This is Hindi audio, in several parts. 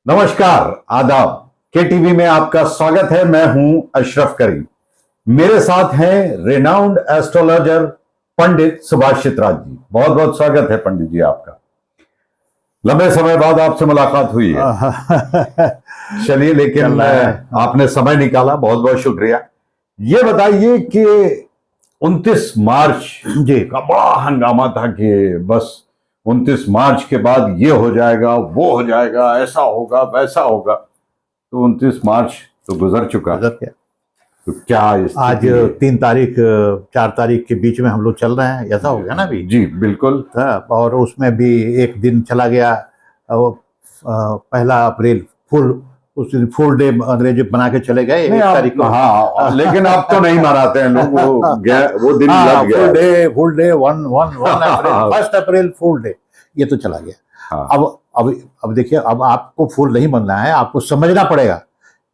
नमस्कार, आदाब। के टीवी में आपका स्वागत है। मैं हूं अशरफ करीम। मेरे साथ हैं रेनाउंड एस्ट्रोलॉजर पंडित सुभाष चित्राज जी। बहुत बहुत स्वागत है पंडित जी आपका। लंबे समय बाद आपसे मुलाकात हुई है। चलिए, लेकिन आपने समय निकाला, बहुत बहुत शुक्रिया। ये बताइए कि 29 मार्च जी का बड़ा हंगामा था कि बस 29 मार्च के बाद ये हो जाएगा, वो हो जाएगा, ऐसा होगा, वैसा होगा। तो 29 मार्च तो गुजर चुका। तो क्या आज 3 तारीख 4 तारीख के बीच में हम लोग चल रहे हैं, ऐसा हो गया ना अभी? जी बिल्कुल। और उसमें भी एक दिन चला गया, वो 1 अप्रैल उस दिन फुल डे अंग्रेजी बना के चले गए 1 तारीख को। हाँ, लेकिन अब तो नहीं मनाते हैं लोग, वो दिन लग गया। Full day 1 April fool day, ये तो चला गया। अब देखिए, अब आपको फुल नहीं बनना है, आपको समझना पड़ेगा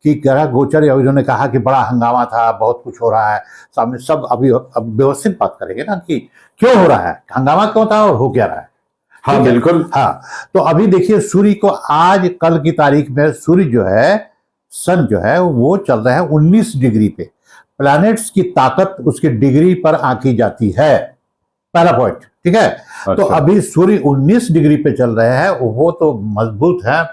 कि ग्रह गोचर, इन्होंने कहा कि बड़ा हंगामा था, बहुत कुछ हो रहा है सामने सब। अभी अब व्यवस्थित बात करेंगे ना कि क्यों हो रहा है, हंगामा क्यों था और हो क्या रहा है। हाँ बिल्कुल। हाँ, तो अभी देखिए, सूर्य को आज कल की तारीख में सूर्य जो है, सन जो है वो चल रहा है 19 डिग्री पे। प्लैनेट्स की ताकत उसके डिग्री पर आंकी जाती है, पहला पॉइंट, ठीक है। अच्छा। तो अभी सूर्य 19 डिग्री पे चल रहे हैं, वो तो मजबूत है,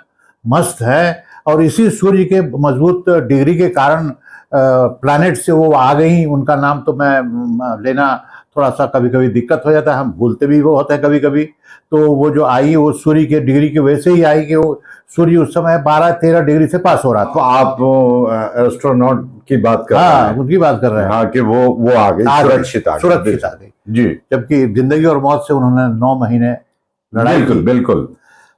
मस्त है। और इसी सूर्य के मजबूत डिग्री के कारण प्लैनेट से वो आ गई, उनका नाम तो मैं लेना थोड़ा सा कभी कभी दिक्कत हो जाता है, हम भूलते भी वो होता है कभी कभी। तो वो जो आई वो सूर्य के डिग्री की वजह से ही आई कि वो सूर्य उस समय 12-13 डिग्री से पास हो रहा था। तो आप एस्ट्रोनॉट की बात कर रहे हैं? उनकी बात कर रहे हैं। हाँ, कि वो आ गई, सुरक्षित आ गई जी। जबकि जिंदगी और मौत से उन्होंने 9 महीने लड़ाई। बिल्कुल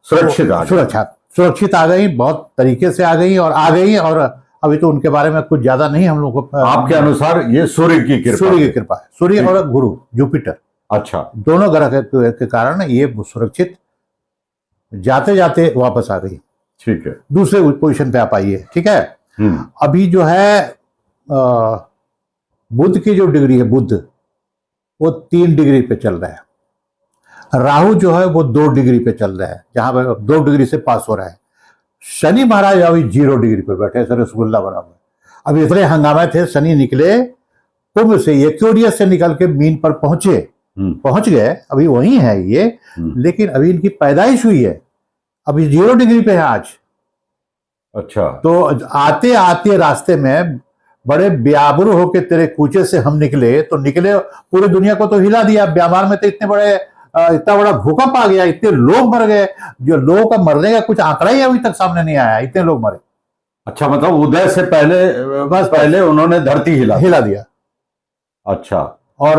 सुरक्षित आ गई, बहुत तरीके से आ गई। और अभी तो उनके बारे में कुछ ज्यादा नहीं हम लोग को। आपके अनुसार ये सूर्य की कृपा है, सूर्य और गुरु जुपिटर, अच्छा, दोनों ग्रह के कारण ये सुरक्षित जाते जाते वापस आ गई। ठीक है, दूसरे पोजीशन पे आप आइए, ठीक है। अभी जो है बुध की जो डिग्री है, बुध वो 3 डिग्री पे चल रहा है। राहु जो है वो 2 डिग्री पे चल रहा है, जहां पर 2 डिग्री से पास हो रहा है। शनि महाराज अभी 0 डिग्री पर बैठे, सर रसगुल्ला बना हुआ। अभी इतने हंगामे थे, शनि निकले कुंभ से, एक्वेरियस से निकल के मीन पर पहुंच गए, अभी वही है ये। लेकिन अभी इनकी पैदाइश हुई है, अभी 0 डिग्री पे है आज। अच्छा, तो आते आते रास्ते में बड़े ब्याबरू होके तेरे कूचे से हम निकले, तो निकले पूरी दुनिया को तो हिला दिया। ब्यामार में तो इतना बड़ा भूकंप आ गया, इतने लोग मर गए, जो लोगों का मरने का कुछ आंकड़ा ही अभी तक सामने नहीं आया, इतने लोग मरे। अच्छा, मतलब उदय से पहले उन्होंने धरती हिला दिया। अच्छा, और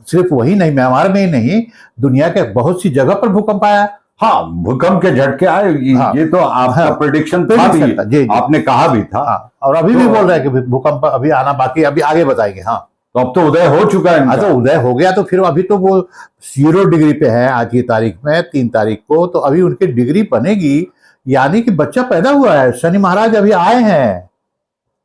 सिर्फ वही नहीं, म्यांमार में ही नहीं, दुनिया के बहुत सी जगह पर भूकंप आया। हाँ, भूकंप के झटके आए। हाँ, ये तो आपका प्रेडिक्शन था भी, आपने कहा भी था। हाँ, और अभी भी बोल रहे हैं कि भूकंप अभी आना बाकी, अभी आगे बताएंगे। हाँ, तो अब तो उदय हो चुका है। तो उदय हो गया, तो फिर अभी तो वो 0 डिग्री पे है आज की तारीख में, 3 तारीख को। तो अभी उनकी डिग्री बनेगी, यानी कि बच्चा पैदा हुआ है, शनि महाराज अभी आए हैं।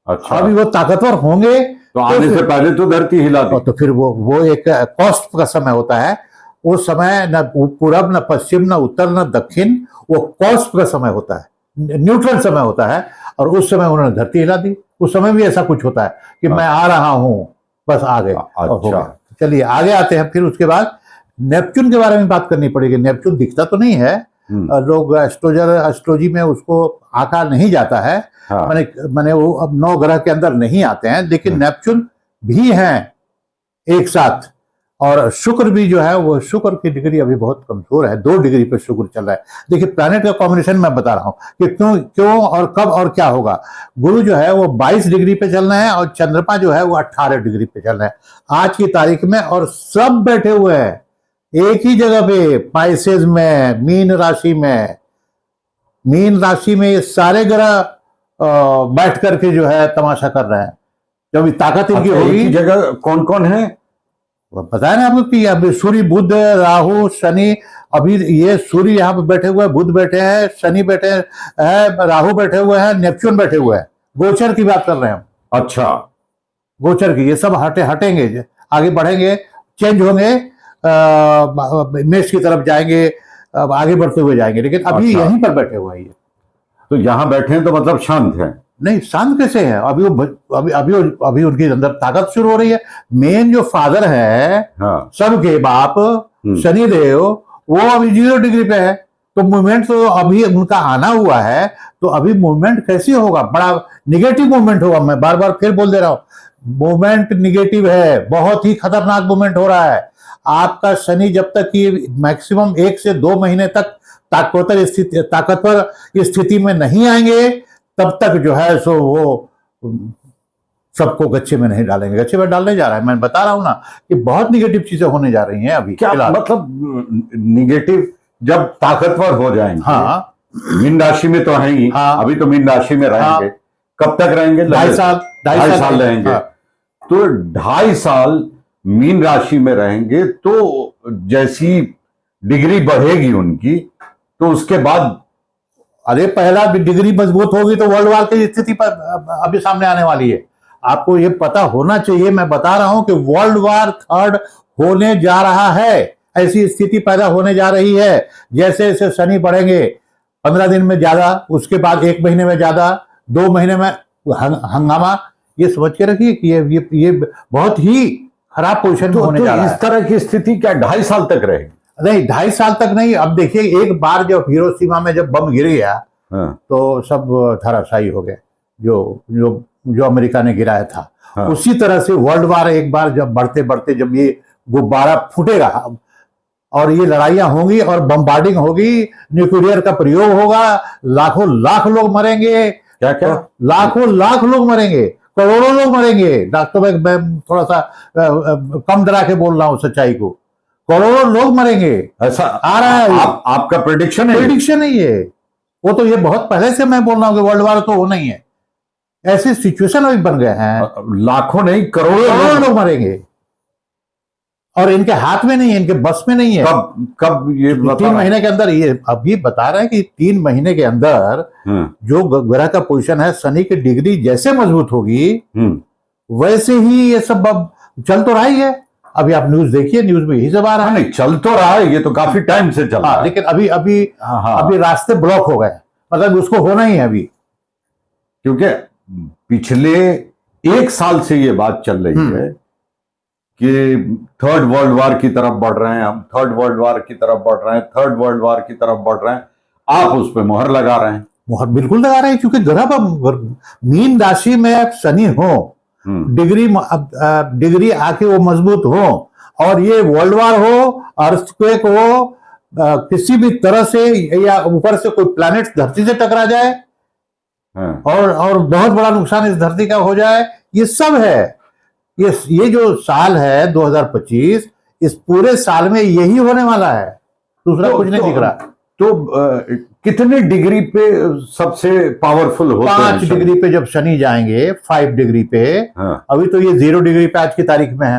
अच्छा, अभी वो ताकतवर होंगे, तो आने से पहले तो धरती हिला दी। तो फिर वो एक कॉस्ट का समय होता है। वो समय न पूरब, न पश्चिम, न उत्तर, न दक्षिण, वो कॉस्ट का समय होता है, न्यूट्रल समय होता है। और उस समय उन्होंने धरती हिला दी। उस समय भी ऐसा कुछ होता है कि मैं आ रहा हूं, बस आ गए। अच्छा, चलिए आगे आते हैं। फिर उसके बाद नेपच्यून के बारे में बात करनी पड़ेगी। नेपच्यून दिखता तो नहीं है, लोग एस्ट्रोलॉजी में उसको आंका नहीं जाता है। हाँ। मैंने वो अब 9 ग्रह के अंदर नहीं आते हैं, लेकिन नेपच्यून भी हैं एक साथ। और शुक्र भी जो है, वो शुक्र की डिग्री अभी बहुत कमजोर है, 2 डिग्री पर शुक्र चल रहा है। देखिए, प्लैनेट का कॉम्बिनेशन मैं बता रहा हूं कि क्यों और कब और क्या होगा। गुरु जो है वो 22 डिग्री पे चल रहे हैं, और चंद्रमा जो है वो 18 डिग्री पे चल रहे हैं आज की तारीख में। और सब बैठे हुए हैं एक ही जगह पे, पाइसेस में, मीन राशि में ये सारे ग्रह बैठ करके जो है तमाशा कर रहे हैं। जब ताकत इनकी होगी। जगह कौन कौन है बताया ना आपको कि अभी सूर्य, बुध, राहु, शनि। अभी ये सूर्य यहाँ पे बैठे हुए हैं, बुध बैठे हैं, शनि बैठे हैं, राहु बैठे हुए हैं, नेपच्यून बैठे हुए हैं। गोचर की बात कर रहे हैं हम। अच्छा, गोचर की, ये सब हटेंगे, आगे बढ़ेंगे, चेंज होंगे, मेष की तरफ जाएंगे, अब आगे बढ़ते हुए जाएंगे, लेकिन अभी अच्छा। यहीं पर बैठे हुए हैं ये। तो यहाँ बैठे हैं तो मतलब शांत हैं। नहीं, शांत कैसे है? अभी उनके अंदर ताकत शुरू हो रही है। मेन जो फादर है हाँ। सबके बाप शनिदेव, वो अभी 0 डिग्री पे है। तो मूवमेंट तो अभी उनका आना हुआ है, तो अभी मूवमेंट कैसे होगा? बड़ा निगेटिव मूवमेंट होगा। मैं बार बार फिर बोल दे रहा हूं, मूवमेंट निगेटिव है, बहुत ही खतरनाक मूवमेंट हो रहा है। आपका शनि जब तक कि मैक्सिमम 1 से 2 महीने तक ताकतवर स्थिति में नहीं आएंगे, तब तक जो है सो वो सबको गच्छे में नहीं डालेंगे। गच्छे में डालने जा रहा है, मैं बता रहा हूं ना कि बहुत निगेटिव चीजें होने जा रही हैं अभी। क्या मतलब निगेटिव जब ताकतवर हो जाएंगे? हाँ, मीन राशि में तो है ही। हाँ, अभी तो मीन राशि में रहेंगे। हाँ, कब तक रहेंगे? 2.5 साल, 2.5 साल रहेंगे। हाँ। तो 2.5 साल मीन राशि में रहेंगे, तो जैसी डिग्री बढ़ेगी उनकी, तो उसके बाद अरे पहला डिग्री मजबूत होगी तो वर्ल्ड वार की स्थिति पर अभी सामने आने वाली है। आपको ये पता होना चाहिए। मैं बता रहा हूं कि वर्ल्ड वार 3 होने जा रहा है। ऐसी स्थिति पैदा होने जा रही है। जैसे जैसे शनि बढ़ेंगे, 15 दिन में ज्यादा, उसके बाद 1 महीने में ज्यादा, 2 महीने में हंगामा। ये समझ के रखिए कि ये बहुत ही खराब पोजीशन में होने जा रहा है। इस तरह की स्थिति क्या 2.5 साल तक रहेगी? नहीं, 2.5 साल तक नहीं। अब देखिए, एक बार जब हिरोशिमा में जब बम गिर गया, हाँ। तो सब धराशायी हो गए, जो जो जो अमेरिका ने गिराया था। हाँ। उसी तरह से वर्ल्ड वार एक बार जब बढ़ते बढ़ते जब ये गुब्बारा फूटेगा और ये लड़ाइयां होंगी और बम्बार्डिंग होगी, न्यूक्लियर का प्रयोग होगा, लाखों लाख लोग मरेंगे। क्या क्या? लाखों लाख लोग मरेंगे, करोड़ों लोग मरेंगे। डॉक्टर, मैं थोड़ा सा कम डरा के बोल रहा हूं सच्चाई को। करोड़ों लोग मरेंगे, ऐसा आ रहा है। आपका प्रेडिक्शन है? प्रेडिक्शन है ये। वो तो ये बहुत पहले से मैं बोल रहा हूँ कि वर्ल्ड वार तो होना ही है। ऐसी सिचुएशन अभी बन गए हैं, लाखों नहीं करोड़ों लोग मरेंगे और इनके हाथ में नहीं है, इनके बस में नहीं है। कब ये 3 महीने के अंदर। ये अभी बता रहे हैं कि 3 महीने के अंदर जो ग्रह का पोजीशन है, शनि की डिग्री जैसे मजबूत होगी, वैसे ही ये सब अब चल तो रहा ही है। अभी आप न्यूज देखिए, न्यूज में यही सब आ रहा है। नहीं, चल तो रहा है, ये तो काफी टाइम से चल रहा है। लेकिन अभी अभी अभी रास्ते ब्लॉक हो गए, मतलब उसको होना ही है अभी। क्योंकि पिछले 1 साल से ये बात चल रही है कि 3rd वर्ल्ड वार की तरफ बढ़ रहे हैं हम, 3rd वर्ल्ड वार की तरफ बढ़ रहे हैं, 3rd वर्ल्ड वार की तरफ बढ़ रहे हैं। आप उस पर मोहर लगा रहे हैं। मोहर बिल्कुल लगा रहे हैं, क्योंकि ग्रह पर मीन राशि में शनि हो, डिग्री आके वो मजबूत हो, और ये वर्ल्ड वार हो, अर्थक्वेक हो, किसी भी तरह से, या ऊपर से कोई प्लैनेट धरती से टकरा जाए और बहुत बड़ा नुकसान इस धरती का हो जाए, ये सब है। ये जो साल है 2025, इस पूरे साल में यही होने वाला है, दूसरा कुछ नहीं दिख रहा। तो कितने डिग्री पे सबसे पावरफुल होते हैं? 5 डिग्री पे जब शनि जाएंगे, 5 डिग्री पे। अभी तो ये 0 डिग्री पे आज की तारीख में है।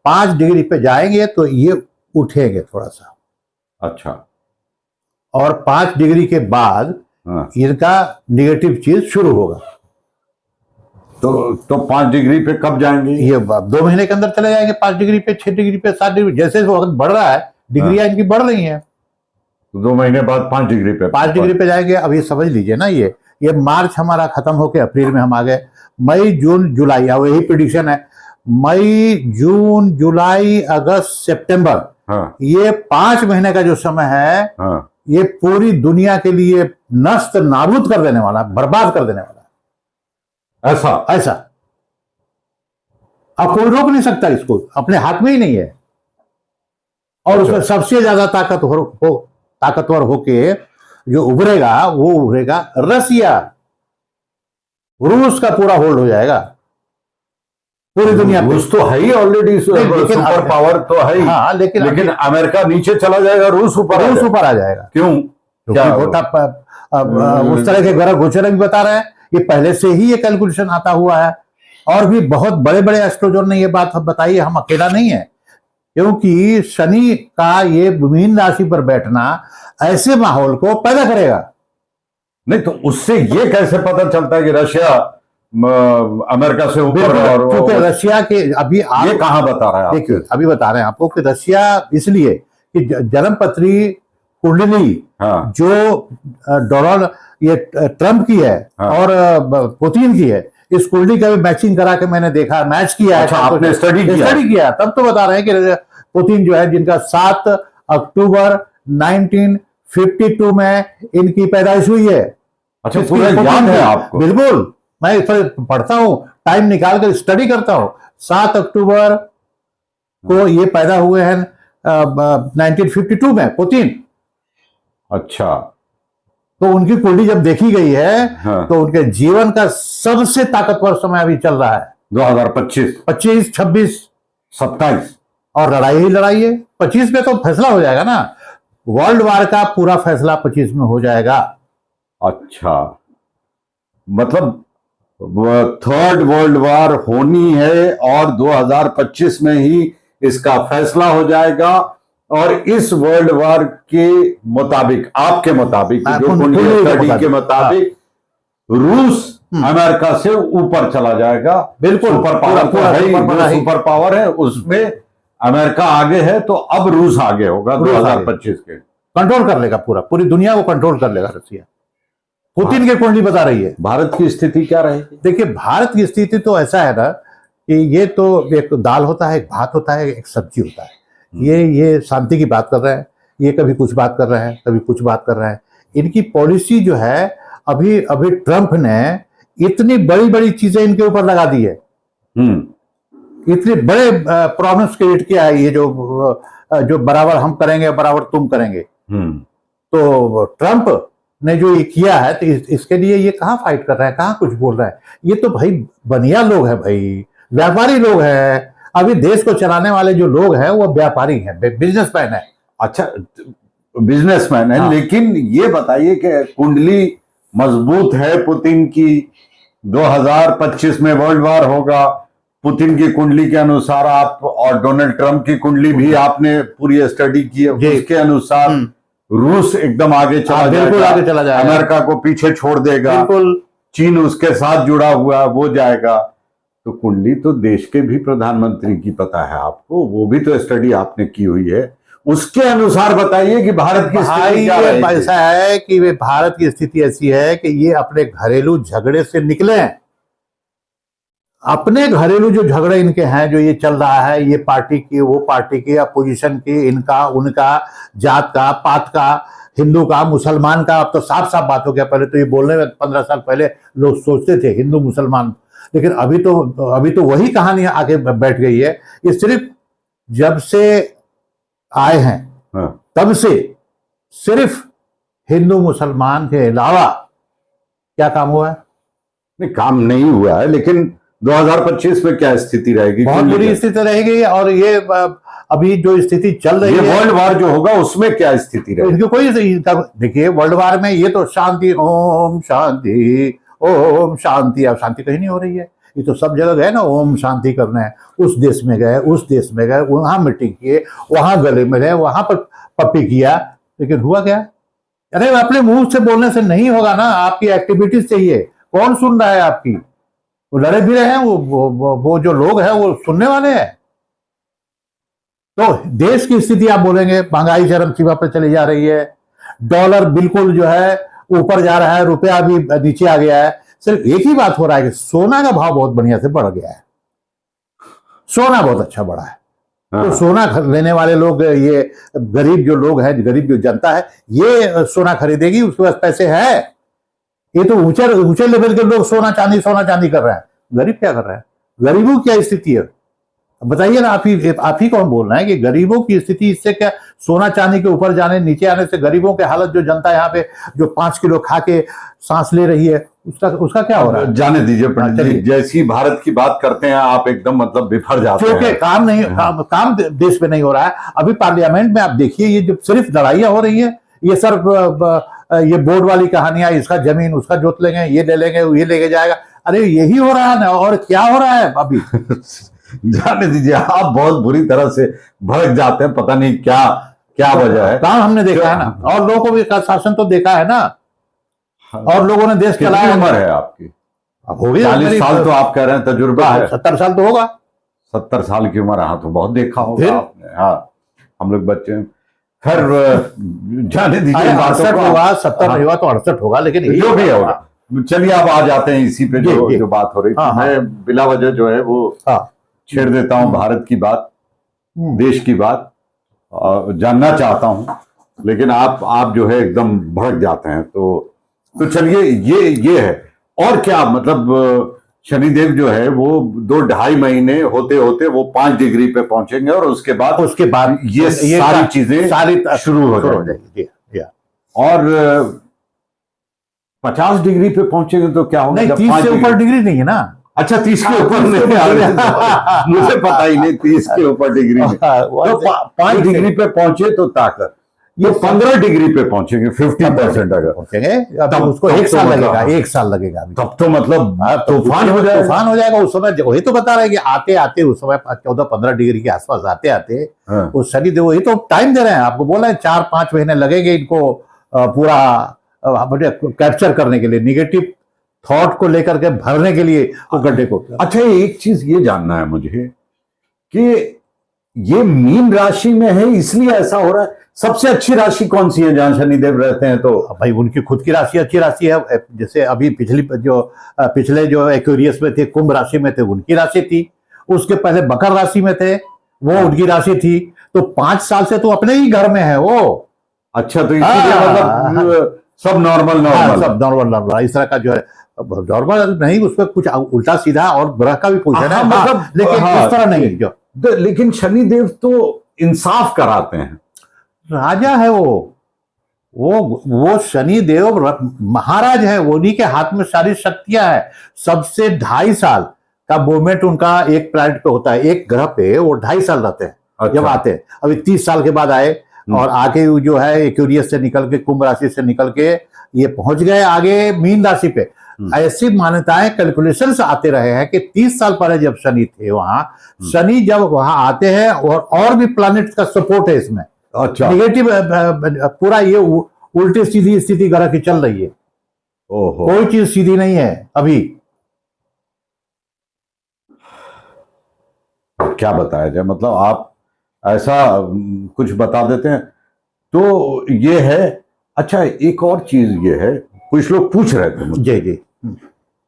5 डिग्री पे जाएंगे तो ये उठेंगे थोड़ा सा। अच्छा। और 5 डिग्री के बाद इनका निगेटिव चीज शुरू होगा। तो 5 डिग्री पे कब जाएंगे? ये 2 महीने के अंदर चले जाएंगे 5 डिग्री पे, 6 डिग्री पे, 7 डिग्री, जैसे वक्त बढ़ रहा है, डिग्रियां इनकी बढ़ रही हैं। 2 महीने बाद 5 डिग्री पे, 5 डिग्री पे जाएंगे। अब ये समझ लीजिए ना, ये मार्च हमारा खत्म होके अप्रैल में हम आ गए। मई, जून, जुलाई, अब यही प्रेडिक्शन है। मई, जून, जुलाई, अगस्त, सितंबर, ये 5 महीने का जो समय है, ये पूरी दुनिया के लिए नष्ट नाबूद कर देने वाला, बर्बाद कर देने वाला। ऐसा अब कोई रोक नहीं सकता इसको, अपने हाथ में ही नहीं है। और उसमें सबसे ज्यादा ताकतवर होके जो उभरेगा, वो उभरेगा रसिया। रूस का पूरा होल्ड हो जाएगा पूरी दुनिया पे। रूस तो है ही ऑलरेडी, सुपर पावर तो है ही। हाँ, लेकिन अमेरिका नीचे चला जाएगा, रूस ऊपर आ जाएगा। क्यों? क्या उस तरह के ग्रह गोचर भी बता रहे हैं। ये पहले से ही ये कैलकुलेशन आता हुआ है, और भी बहुत बड़े बड़े एस्ट्रोलॉजर ने ये बात बताई है, हम अकेला नहीं है। क्योंकि शनि का ये मीन राशि पर बैठना ऐसे माहौल को पैदा करेगा। नहीं तो उससे ये कैसे पता चलता है कि रशिया अमेरिका से ऊपर? और क्योंकि रशिया के अभी ये कहां बता रहा है? देखिए, अभी बता रहे हैं आपको कि रशिया इसलिए कि जन्मपत्री कुंडली हाँ। जो डोनाल्ड ये ट्रम्प की है हाँ। और पुतिन की है, इस कुंडली का भी मैचिंग करा के मैंने देखा, मैच किया है। अच्छा, आपने स्टडी किया तब तो बता रहे हैं कि पुतिन जो है, जिनका 7 अक्टूबर 1952 में इनकी पैदाइश हुई है। अच्छा, पूरा याद है आपको? बिल्कुल, मैं इस पर पढ़ता हूँ, टाइम निकाल कर स्टडी करता हूँ। 7 अक्टूबर को ये पैदा हुए हैं 1952 में पुतिन। अच्छा, तो उनकी कुंडली जब देखी गई है, हाँ। तो उनके जीवन का सबसे ताकतवर समय अभी चल रहा है। 2025, 25, 26, 27 और लड़ाई ही लड़ाई है। 25 में तो फैसला हो जाएगा ना, वर्ल्ड वार का पूरा फैसला 25 में हो जाएगा। अच्छा, मतलब थर्ड वर्ल्ड वार होनी है और 2025 में ही इसका फैसला हो जाएगा। और इस वर्ल्ड वार के मुताबिक, आपके मुताबिक, जो कुंडली स्टडी के मुताबिक, रूस अमेरिका से ऊपर चला जाएगा। बिल्कुल, सुपर पावर है, उसमें अमेरिका आगे है, तो अब रूस आगे होगा 2025 के। कंट्रोल कर लेगा, पूरी दुनिया को कंट्रोल कर लेगा रसिया। पुतिन की कुंडली बता रही है। भारत की स्थिति क्या रहेगी? देखिए, भारत की स्थिति तो ऐसा है ना कि ये तो एक दाल होता है, एक भात होता है, एक सब्जी होता है। ये शांति की बात कर रहे हैं, ये कभी कुछ बात कर रहे हैं, कभी कुछ बात कर रहे हैं। इनकी पॉलिसी जो है, अभी ट्रम्प ने इतनी बड़ी बड़ी चीजें इनके ऊपर लगा दी है, इतने बड़े प्रॉब्लम्स क्रिएट किया है। ये जो बराबर हम करेंगे, बराबर तुम करेंगे। तो ट्रम्प ने जो ये किया है, तो इसके लिए ये कहाँ फाइट कर रहे हैं, कहाँ कुछ बोल रहे हैं? ये तो भाई बनिया लोग हैं, भाई व्यापारी लोग हैं। अभी देश को चलाने वाले जो लोग हैं वो व्यापारी हैं, बिजनेसमैन है। अच्छा, बिजनेसमैन है। हाँ। लेकिन ये बताइए कि कुंडली मजबूत है पुतिन की, 2025 में वर्ल्ड वार होगा पुतिन की कुंडली के अनुसार। आप और डोनाल्ड ट्रंप की कुंडली भी आपने पूरी स्टडी की है, उसके अनुसार रूस एकदम आगे चला जाएगा, आगे चला जाएगा, अमेरिका को पीछे छोड़ देगा, बिल्कुल, चीन उसके साथ जुड़ा हुआ वो जाएगा। तो कुंडली तो देश के भी प्रधानमंत्री की पता है आपको, वो भी तो स्टडी आपने की हुई है। उसके अनुसार बताइए कि भारत की स्थिति क्या है। ऐसा है कि वे भारत की स्थिति ऐसी है कि ये अपने घरेलू झगड़े से निकले हैं। अपने घरेलू जो झगड़े इनके हैं, जो ये चल रहा है, ये पार्टी की, वो पार्टी की, अपोजिशन की, इनका उनका, जात का, पात का, हिंदू का, मुसलमान का। अब तो साफ साफ बात हो गया। पहले तो ये बोलने में 15 साल पहले लोग सोचते थे हिंदू मुसलमान, लेकिन अभी तो वही कहानी आके बैठ गई है। ये सिर्फ जब से आए हैं तब से सिर्फ हिंदू मुसलमान के अलावा क्या काम हुआ है? नहीं, काम नहीं हुआ है, लेकिन 2025 में क्या स्थिति रहेगी? बहुत बुरी स्थिति रहेगी। और ये अभी जो स्थिति चल रही है, वर्ल्ड वार जो होगा उसमें क्या स्थिति रहेगी? इनकी कोई, देखिए वर्ल्ड वार में ये तो शांति, ओम शांति, ओम शांति। अब शांति कहीं नहीं हो रही है। ये तो सब जगह गए ना ओम शांति करने, उस देश में गए, उस देश में गए, वहां मीटिंग किए, वहां गले मिले, वहां पर पप्पी किया, लेकिन हुआ क्या? अरे अपने मुंह से बोलने से नहीं होगा ना, आपकी एक्टिविटीज चाहिए। कौन सुन रहा है आपकी? वो लड़े भी रहे हैं, वो जो लोग हैं वो सुनने वाले हैं। तो देश की स्थिति आप बोलेंगे, महंगाई चरम सीमा पर चली जा रही है, डॉलर बिल्कुल जो है ऊपर जा रहा है, रुपया भी नीचे आ गया है। सिर्फ एक ही बात हो रहा है कि सोना का भाव बहुत बढ़िया से बढ़ गया है, सोना बहुत अच्छा बढ़ा है। तो सोना लेने वाले लोग, ये गरीब जो लोग हैं, गरीब जो जनता है, ये सोना खरीदेगी, उसके पास पैसे है। ये तो ऊंचे लेवल के लोग सोना चांदी कर रहे हैं। गरीब क्या कर रहा है? गरीबों की क्या स्थिति है बताइए ना। आप ही कौन बोल रहे हैं कि गरीबों की स्थिति इससे क्या? सोना चांदी के ऊपर जाने, नीचे आने से गरीबों के हालत, जो जनता यहाँ पे जो 5 किलो खा के सांस ले रही है, उसका क्या हो रहा है? जाने दीजिए पंडित जी, जैसी भारत की बात करते हैं आप एकदम मतलब बिफर जाते हैं। क्योंकि काम देश में नहीं हो रहा है। अभी पार्लियामेंट में आप देखिए, ये जो सिर्फ लड़ाइयां हो रही है, ये सिर्फ ये बोर्ड वाली कहानियां, इसका जमीन उसका जोत लेंगे, ये ले लेंगे, ये लेके जाएगा। अरे यही हो रहा है ना, और क्या हो रहा है अभी? जाने दीजिए, आप बहुत बुरी तरह से भड़क जाते हैं, पता नहीं क्या वजह है। काम हमने देखा है ना, और लोगों को भी शासन तो देखा है ना, और लोगों ने देश चलाया। कितनी उम्र है आपकी? अब हो गई 40 साल तो आप कह रहे हैं, तजुर्बा है। 70 साल तो होगा। 70 साल की उम्र, हाँ, तो बहुत देखा होगा आपने। हाँ, हम लोग बच्चे खैर जाने दीजिए बातों 68 को। होगा, 70 नहीं हुआ तो 68 होगा, लेकिन यही जो भी होगा, चलिए आप आ जाते हैं इसी पे जी, जो जी। जो बात हो रही थी। हाँ, हाँ। मैं बिला वजह जो है वो हाँ। छेड़ देता हूं भारत की बात, देश की बात, जानना चाहता हूं, लेकिन आप जो है एकदम भड़क जाते हैं। तो चलिए ये है। और क्या मतलब शनिदेव जो है वो 2-2.5 महीने होते होते वो 5 डिग्री पे पहुंचेंगे और उसके बाद ये सारी चीजें शुरू हो जाएंगी। और 50 डिग्री पे पहुंचेंगे तो क्या होगा? नहीं, 30 से ऊपर डिग्री नहीं है ना। अच्छा, 30 के ऊपर नहीं, मुझे पता ही नहीं 30 के ऊपर डिग्री में। तो 5 डिग्री पे पहुंचे तो ताकत, ये 15 डिग्री पे पहुंचेंगे 50% अगर पहुंचेंगे, अब उसको 1 साल लगेगा, 1 साल लगेगा अभी। तब तो मतलब तूफान हो जाएगा। तूफान हो जाएगा उस समय। वही तो बता रहे हैं कि आते आते उस समय 14-15 डिग्री के आसपास आते आते उस शनिदेव, वही तो टाइम दे रहे हैं आपको, बोला है 4-5 महीने लगेंगे इनको पूरा कैप्चर करने के लिए, निगेटिव थॉट को लेकर के भरने के लिए वो गड्ढे को। अच्छा, एक चीज ये जानना है मुझे कि ये मीन राशि में है इसलिए ऐसा हो रहा है। सबसे अच्छी राशि कौन सी है जहां शनिदेव रहते हैं? तो भाई उनकी खुद की राशि अच्छी राशि है। जैसे अभी पिछले जो एक्वेरियस में थे, कुंभ राशि में थे, उनकी राशि थी। उसके पहले मकर राशि में थे, वो उनकी राशि थी। तो 5 साल से तो अपने ही घर में है वो। अच्छा, तो इसीलिए मतलब सब नॉर्मल सब नॉर्मल इस तरह का जो है, नॉर्मल नहीं, उसमें कुछ उल्टा सीधा और ग्रह का भी पोषण है, मतलब लेकिन इस तरह नहीं जो। लेकिन शनिदेव तो इंसाफ कराते हैं, राजा है वो शनिदेव महाराज है, वो उन्हीं के हाथ में सारी शक्तियां है। सबसे 2.5 साल का मूवमेंट उनका एक प्लैनेट पे होता है, एक ग्रह पे वो 2.5 साल रहते हैं। अच्छा। जब आते हैं, अभी 30 साल के बाद आए और आगे जो है एक्वेरियस से निकल के, कुंभ राशि से निकल के ये पहुंच गए आगे मीन राशि पे। ऐसी मान्यताएं, कैलकुलेशंस आते रहे हैं कि 30 साल पहले जब शनि थे वहां, शनि जब वहां आते हैं और भी प्लैनेट का सपोर्ट है इसमें। अच्छा, निगेटिव पूरा ये उल्टी सीधी स्थिति ग्रह की चल रही है। ओहो, कोई चीज सीधी नहीं है अभी। क्या बताया जाए, मतलब आप ऐसा कुछ बता देते हैं तो ये है। अच्छा, एक और चीज ये है, कुछ लोग पूछ रहे थे मुझे जी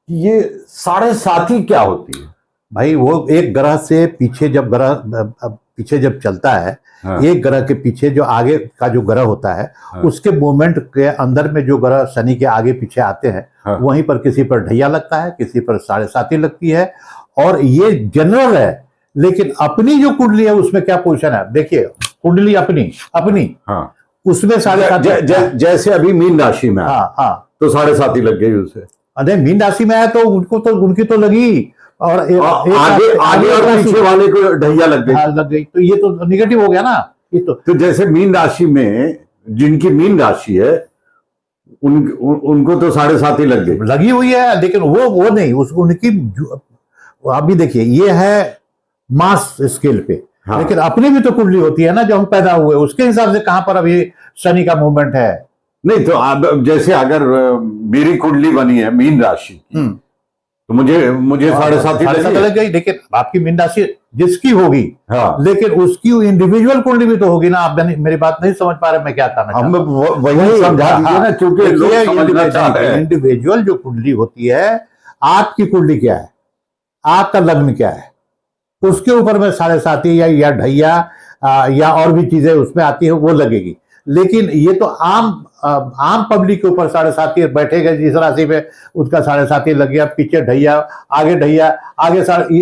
ये 7.5 क्या होती है? भाई वो एक ग्रह से पीछे जब चलता है, एक ग्रह के पीछे जो आगे का जो ग्रह होता है, उसके मूवमेंट के अंदर में जो ग्रह शनि के आगे पीछे आते हैं, वहीं पर किसी पर ढैया लगता है, किसी पर 7.5 लगती है। और ये जनरल है, लेकिन अपनी जो कुंडली है उसमें क्या पोजीशन है देखिए। कुंडली अपनी उसमें 7.5, जैसे अभी मीन राशि में तो 7.5 लग गई उसे। अरे मीन राशि में है तो उनकी तो लगी, और आगे और पीछे वाले को ढैया लग गई। तो ये तो निगेटिव हो गया ना। ये तो जैसे मीन राशि में जिनकी मीन राशि है उनको तो 7.5 लगी हुई है, लेकिन वो नहीं, उनकी अभी देखिए ये है मास स्केल पे। लेकिन अपनी भी तो कुंडली होती है ना, जो हम पैदा हुए उसके हिसाब से कहां पर अभी शनि का मूवमेंट है। नहीं तो अब जैसे अगर मेरी कुंडली बनी है मीन राशि, तो मुझे 7.5 लग गई। लेकिन आपकी मीन राशि जिसकी होगी, लेकिन उसकी इंडिविजुअल कुंडली भी तो होगी ना। आप मेरी बात नहीं समझ पा रहे मैं क्या कहना चाहता हूं। वही समझा दीजिए ना, क्योंकि इंडिविजुअल जो कुंडली होती है, आपकी कुंडली क्या है, आपका लग्न क्या है, उसके ऊपर में 7.5 या ढैया या और भी चीजें उसमें आती है, वो लगेगी। लेकिन ये तो आम पब्लिक के ऊपर 7.5 बैठेगा, जिस राशि पे उसका 7.5 लग गया, पीछे ढैया, आगे ढैया, आगे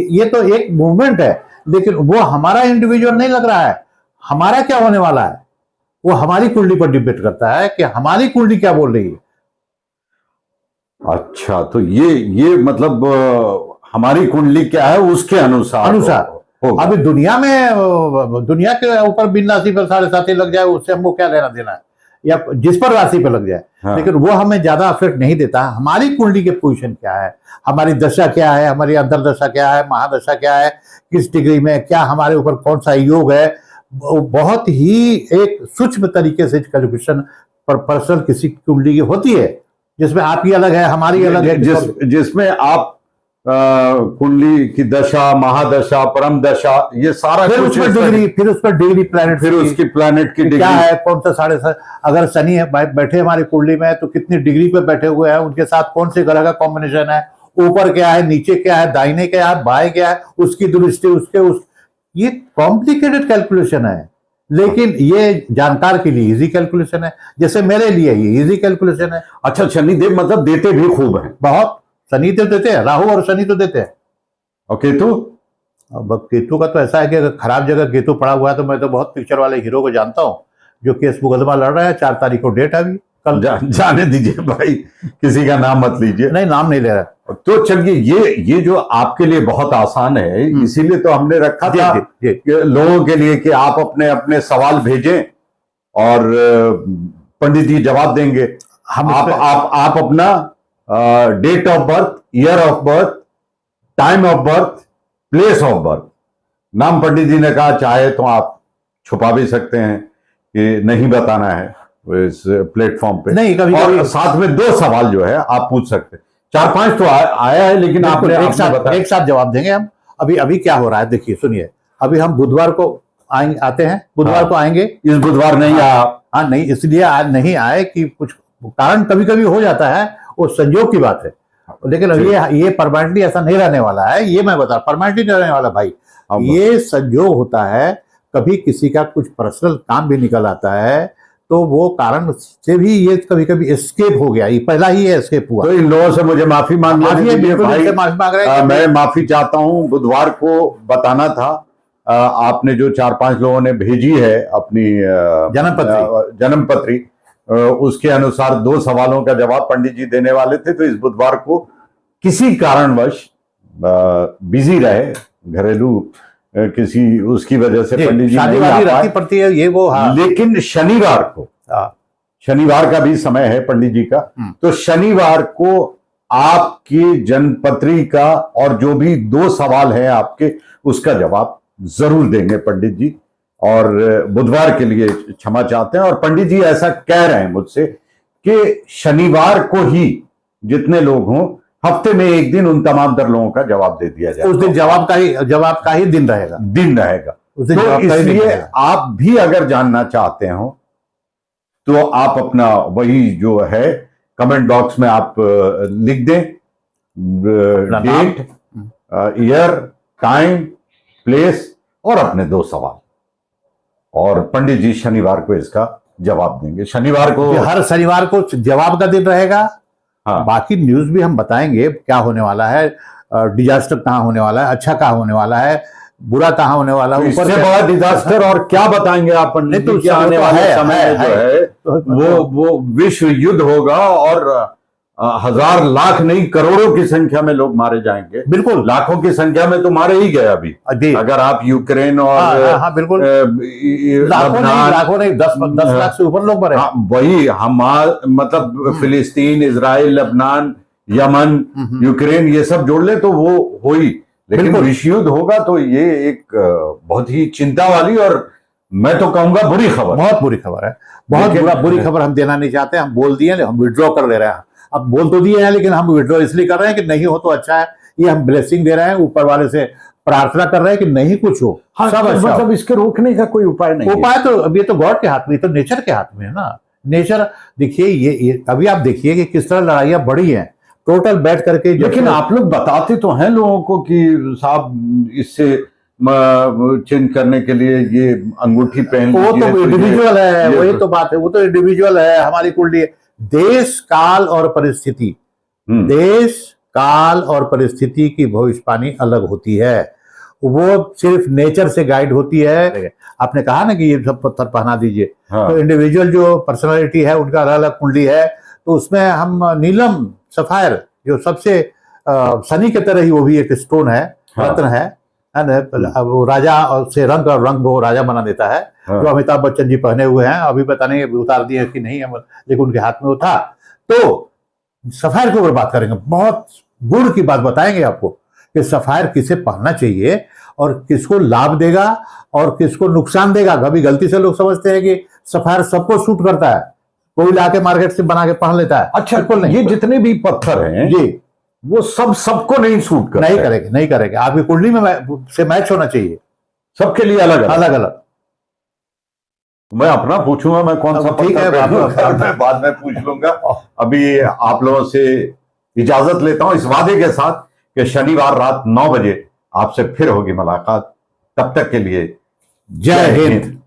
ये तो एक मूवमेंट है। लेकिन वो हमारा इंडिविजुअल नहीं लग रहा है। हमारा क्या होने वाला है वो हमारी कुंडली पर डिपेंड करता है कि हमारी कुंडली क्या बोल रही है। अच्छा, तो ये मतलब हमारी कुंडली क्या है उसके अनुसार अभी दुनिया के ऊपर मीन राशि पर 7.5 लग जाए, उससे हमको क्या लेना देना है, या जिस पर राशि पर लग जाए। लेकिन वो हमें ज्यादा अफेक्ट नहीं देता। हमारी कुंडली के पोजीशन क्या है, हमारी दशा क्या है, हमारी अंतरदशा क्या है, महादशा क्या है, किस डिग्री में क्या हमारे ऊपर कौन सा योग है, बहुत ही एक सूक्ष्म तरीके से कैलकुलेशन पर पर्सनल किसी कुंडली की होती है, जिसमें आपकी अलग है, हमारी अलग है, जिसमें आप कुंडली की दशा, महादशा, परम दशा, ये सारा फिर कुछ उसमें डिग्री, फिर उसका डिग्री प्लैनेट, फिर उसकी प्लैनेट की क्या डिग्री है, कौन सा साढ़े अगर शनि है बैठे हमारी कुंडली में तो कितनी डिग्री पे बैठे हुए हैं, उनके साथ कौन से ग्रह का कॉम्बिनेशन है, ऊपर क्या है, नीचे क्या है, दाहिने क्या है, बाएं क्या है, उसकी दृष्टि, ये कॉम्प्लिकेटेड कैलकुलेशन है, लेकिन ये जानकार के लिए इजी कैलकुलेशन है। जैसे मेरे लिए ये इजी कैलकुलेशन है। अच्छा, शनिदेव मतलब देते भी खूब हैं। बहुत, शनि तो देते हैं, राहु और शनि तो देते हैं। और केतु? अब केतु का तो ऐसा है कि अगर खराब जगह केतु पड़ा हुआ है तो मैं तो बहुत पिक्चर वाले हीरो को जानता हूँ जो केस मुकदमा लड़ रहा है। 4 तारीख को डेट है अभी, कल। जाने दीजिए भाई, किसी का नाम मत लीजिए। नहीं, नाम नहीं ले रहा। तो चलिए, ये जो आपके लिए बहुत आसान है, इसीलिए तो हमने रखा था लोगों के लिए कि आप अपने अपने सवाल भेजें और पंडित जी जवाब देंगे। आप अपना date of birth, year of birth, time of birth, place of birth, नाम पंडित जी ने कहा चाहे तो आप छुपा भी सकते हैं कि नहीं बताना है इस प्लेटफॉर्म पे, नहीं कभी और साथ में 2 सवाल जो है आप पूछ सकते हैं। 4-5 तो आया है, लेकिन आपने एक साथ जवाब देंगे हम। अभी क्या हो रहा है देखिए, सुनिए। अभी हम बुधवार को आते हैं, बुधवार को आएंगे। इस बुधवार नहीं आया? हाँ, नहीं, इसलिए आज नहीं आए कि कुछ कारण कभी कभी हो जाता है, वो संयोग की बात है। लेकिन ये परमानेंटली ऐसा नहीं रहने वाला है, ये मैं बता, परमानेंटली नहीं रहने वाला भाई। ये संयोग होता है, कभी किसी का कुछ पर्सनल काम भी निकल आता है तो वो कारण से भी ये कभी कभी एस्केप हो गया। ये पहला ही एस्केप हुआ। तो इन लोगों से मुझे माफी मांग रहे हैं। मैं माफी चाहता हूं। बुधवार को बताना था। आपने जो 4-5 लोगों ने भेजी है अपनी जन्मपत्री, उसके अनुसार 2 सवालों का जवाब पंडित जी देने वाले थे। तो इस बुधवार को किसी कारणवश बिजी रहे, घरेलू किसी उसकी वजह से पंडित जी नहीं आ पाए पड़ती है ये वो। हाँ। लेकिन शनिवार को, शनिवार का भी समय है पंडित जी का, तो शनिवार को आपकी जन्मपत्री का और जो भी 2 सवाल हैं आपके, उसका जवाब जरूर देंगे पंडित जी। और बुधवार के लिए क्षमा चाहते हैं। और पंडित जी ऐसा कह रहे हैं मुझसे कि शनिवार को ही जितने लोग हों, हफ्ते में एक दिन उन तमाम तर लोगों का जवाब दे दिया जाए। उस दिन जवाब का ही दिन रहेगा। तो इसलिए आप भी अगर जानना चाहते हो तो आप अपना वही जो है कमेंट बॉक्स में आप लिख दें, डेट, ईयर, टाइम, प्लेस और अपने 2 सवाल, और पंडित जी शनिवार को इसका जवाब देंगे। शनिवार को, हर शनिवार को जवाब का दिन रहेगा। हाँ। बाकी न्यूज भी हम बताएंगे क्या होने वाला है, डिजास्टर कहाँ होने वाला है, अच्छा कहाँ होने वाला है, बुरा कहाँ होने वाला है, ऊपर से बड़ा डिजास्टर और क्या बताएंगे आप पंडित जी? आने वाले समय जो है वो विश्व युद्ध होगा और 1000 लाख नहीं करोड़ों की संख्या में लोग मारे जाएंगे। बिल्कुल, लाखों की संख्या में तो मारे ही गए अभी। अगर आप यूक्रेन और बिल्कुल लाखों नहीं 10 लाख से ऊपर लोग मरे। वही हम मतलब फिलिस्तीन, इजराइल, लेबनान, यमन, यूक्रेन, ये सब जोड़ ले तो वो हो ही। लेकिन विश्व युद्ध होगा तो ये एक बहुत ही चिंता वाली और मैं तो कहूंगा बुरी खबर, बहुत बुरी खबर है। बहुत बुरी खबर हम देना नहीं चाहते। हम बोल दिए, हम विड्रॉ कर ले रहे हैं। अब बोल तो दिए हैं, लेकिन हम विड्रॉ इसलिए कर रहे हैं कि नहीं हो तो अच्छा है। ये हम ब्लेसिंग दे रहे हैं, ऊपर वाले से प्रार्थना कर रहे हैं कि नहीं कुछ हो। हाँ, सब अच्छा मतलब इसके रोकने का कोई उपाय नहीं। उपाय तो अब ये तो गॉड के हाथ में, तो नेचर के हाथ में है ना। नेचर देखिए, ये अभी आप देखिए कि किस तरह लड़ाइयां बढ़ी हैं टोटल बैठ करके। लेकिन आप लोग बताते तो हैं लोगों को कि साहब इससे चेंज करने के लिए ये अंगूठी पहन, वो तो इंडिविजुअल है, वही तो बात है, वो तो इंडिविजुअल है। हमारी कुंडली, देश काल और परिस्थिति, देश काल और परिस्थिति की भविष्यवाणी अलग होती है। वो सिर्फ नेचर से गाइड होती है। आपने कहा ना कि ये सब पत्थर पहना दीजिए। हाँ। तो इंडिविजुअल जो पर्सनालिटी है उनका अलग अलग कुंडली है। तो उसमें हम नीलम सफायर, जो सबसे शनि की तरह ही वो भी एक स्टोन है, रत्न है। वो राजा से रंग और रंग वो राजा बना देता है। जो अमिताभ बच्चन जी पहने हुए हैं, अभी पता नहीं उतार दिए कि नहीं, लेकिन उनके हाथ में वो था। तो सफायर के ऊपर बात करेंगे, बहुत गुण की बात बताएंगे आपको कि सफायर किसे पहनना चाहिए और किसको लाभ देगा और किसको नुकसान देगा। कभी गलती से लोग समझते हैं कि सफायर सबको सूट करता है, कोई लाके मार्केट से बना के पहन लेता है। अच्छा, ये जितने भी पत्थर हैं जी, वो सब सबको नहीं सूट करता, नहीं करेगा, नहीं करेगा। आपकी कुंडली में से मैच होना चाहिए, सबके लिए अलग अलग अलग अलग। मैं अपना पूछूंगा, मैं कौन सा ठीक है, मैं बाद में पूछ लूंगा। अभी आप लोगों से इजाजत लेता हूं इस वादे के साथ कि शनिवार रात 9 बजे आपसे फिर होगी मुलाकात। तब तक के लिए जय हिंद।